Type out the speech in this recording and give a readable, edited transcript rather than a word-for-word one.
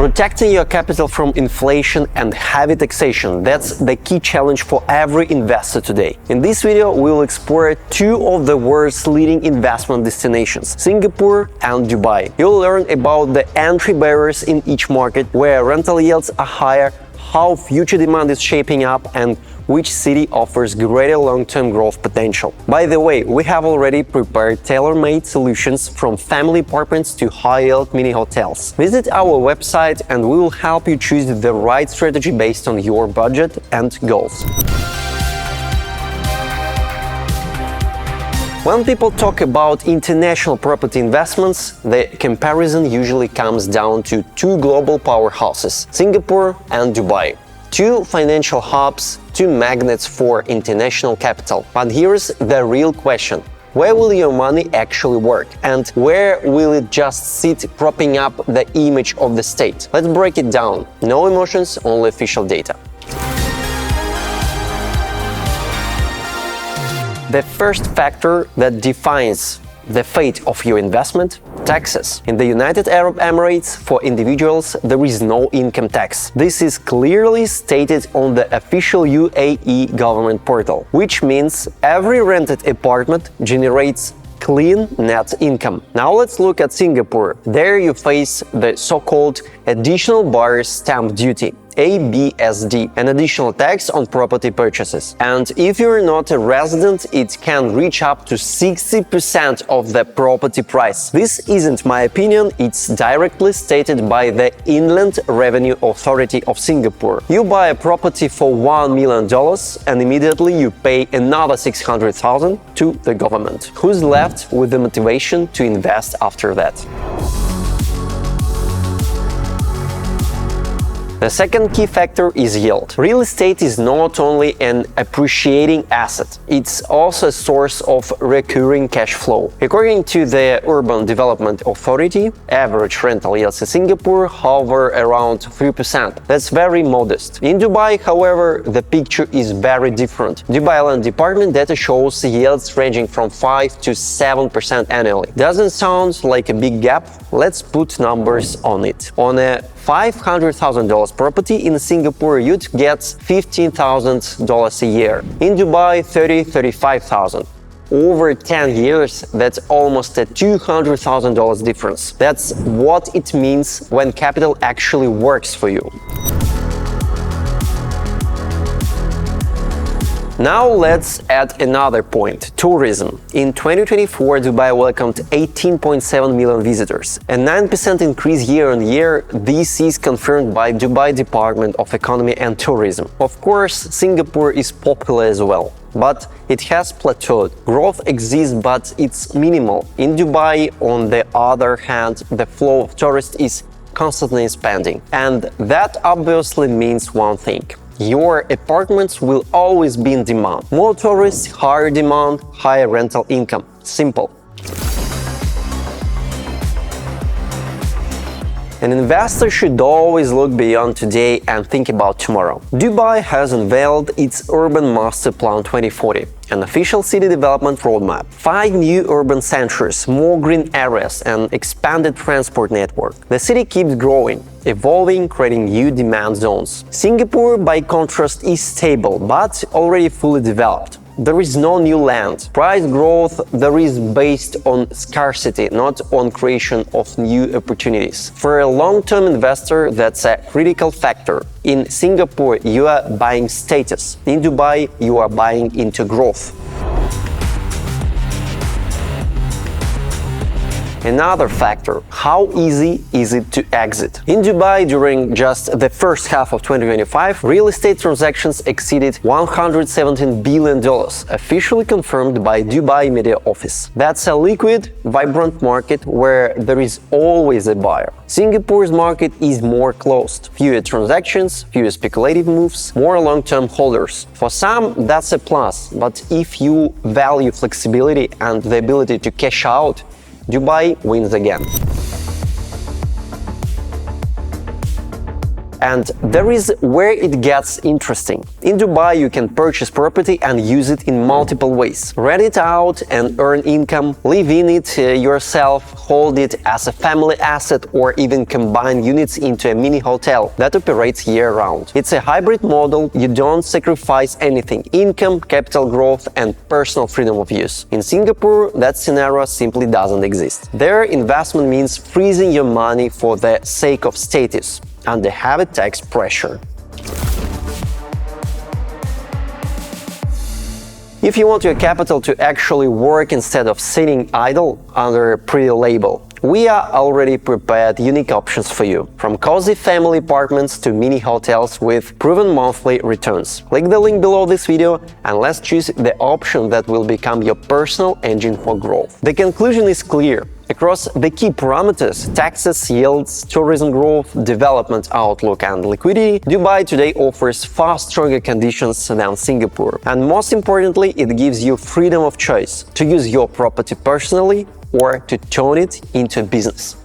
Protecting your capital from inflation and heavy taxation, that's the key challenge for every investor today. In this video, we will explore two of the world's leading investment destinations, Singapore and Dubai. You'll learn about the entry barriers in each market, where rental yields are higher, how future demand is shaping up, and which city offers greater long-term growth potential. By the way, we have already prepared tailor-made solutions from family apartments to high-yield mini hotels. Visit our website and we will help you choose the right strategy based on your budget and goals. When people talk about international property investments, the comparison usually comes down to two global powerhouses, Singapore and Dubai. Two financial hubs, two magnets for international capital. But here's the real question. Where will your money actually work? And where will it just sit propping up the image of the state? Let's break it down. No emotions, only official data. The first factor that defines the fate of your investment: taxes. In the United Arab Emirates, for individuals, there is no income tax. This is clearly stated on the official UAE government portal, which means every rented apartment generates clean net income. Now let's look at Singapore. There you face the so-called additional buyer's stamp duty, ABSD, an additional tax on property purchases. And if you're not a resident, it can reach up to 60% of the property price. This isn't my opinion, it's directly stated by the Inland Revenue Authority of Singapore. You buy a property for $1 million and immediately you pay another $600,000 to the government. Who's left with the motivation to invest after that? The second key factor is yield. Real estate is not only an appreciating asset, it's also a source of recurring cash flow. According to the Urban Development Authority, average rental yields in Singapore hover around 3%. That's very modest. In Dubai, however, the picture is very different. Dubai Land Department data shows yields ranging from 5 to 7% annually. Doesn't sound like a big gap? Let's put numbers on it. On a $500,000 property in Singapore, you'd get $15,000 a year. In Dubai, $35,000. Over 10 years, that's almost a $200,000 difference. That's what it means when capital actually works for you. Now let's add another point, tourism. In 2024, Dubai welcomed 18.7 million visitors, a 9% increase year-on-year. This is confirmed by Dubai Department of Economy and Tourism. Of course, Singapore is popular as well, but it has plateaued. Growth exists, but it's minimal. In Dubai, on the other hand, the flow of tourists is constantly expanding. And that obviously means one thing: your apartments will always be in demand. More tourists, higher demand, higher rental income. Simple. An investor should always look beyond today and think about tomorrow. Dubai has unveiled its Urban Master Plan 2040, an official city development roadmap. 5 new urban centers, more green areas, and expanded transport network. The city keeps growing, evolving, creating new demand zones. Singapore, by contrast, is stable, but already fully developed. There is no new land. Price growth there is based on scarcity, not on creation of new opportunities. For a long-term investor, that's a critical factor. In Singapore, you are buying status. In Dubai, you are buying into growth. Another factor, how easy is it to exit? In Dubai, during just the first half of 2025, real estate transactions exceeded $117 billion, officially confirmed by Dubai Media Office. That's a liquid, vibrant market where there is always a buyer. Singapore's market is more closed. Fewer transactions, fewer speculative moves, more long-term holders. For some, that's a plus, but if you value flexibility and the ability to cash out, Dubai wins again. And there is where it gets interesting. In Dubai, you can purchase property and use it in multiple ways. Rent it out and earn income, live in it yourself, hold it as a family asset, or even combine units into a mini hotel that operates year-round. It's a hybrid model. You don't sacrifice anything: income, capital growth, and personal freedom of use. In Singapore, that scenario simply doesn't exist. There, investment means freezing your money for the sake of status and the heavy tax pressure. If you want your capital to actually work instead of sitting idle under a pretty label, we are already prepared unique options for you, from cozy family apartments to mini hotels with proven monthly returns. Click the link below this video and let's choose the option that will become your personal engine for growth. The conclusion is clear. Across the key parameters: taxes, yields, tourism growth, development outlook, and liquidity, Dubai today offers far stronger conditions than Singapore. And most importantly, it gives you freedom of choice to use your property personally or to turn it into a business.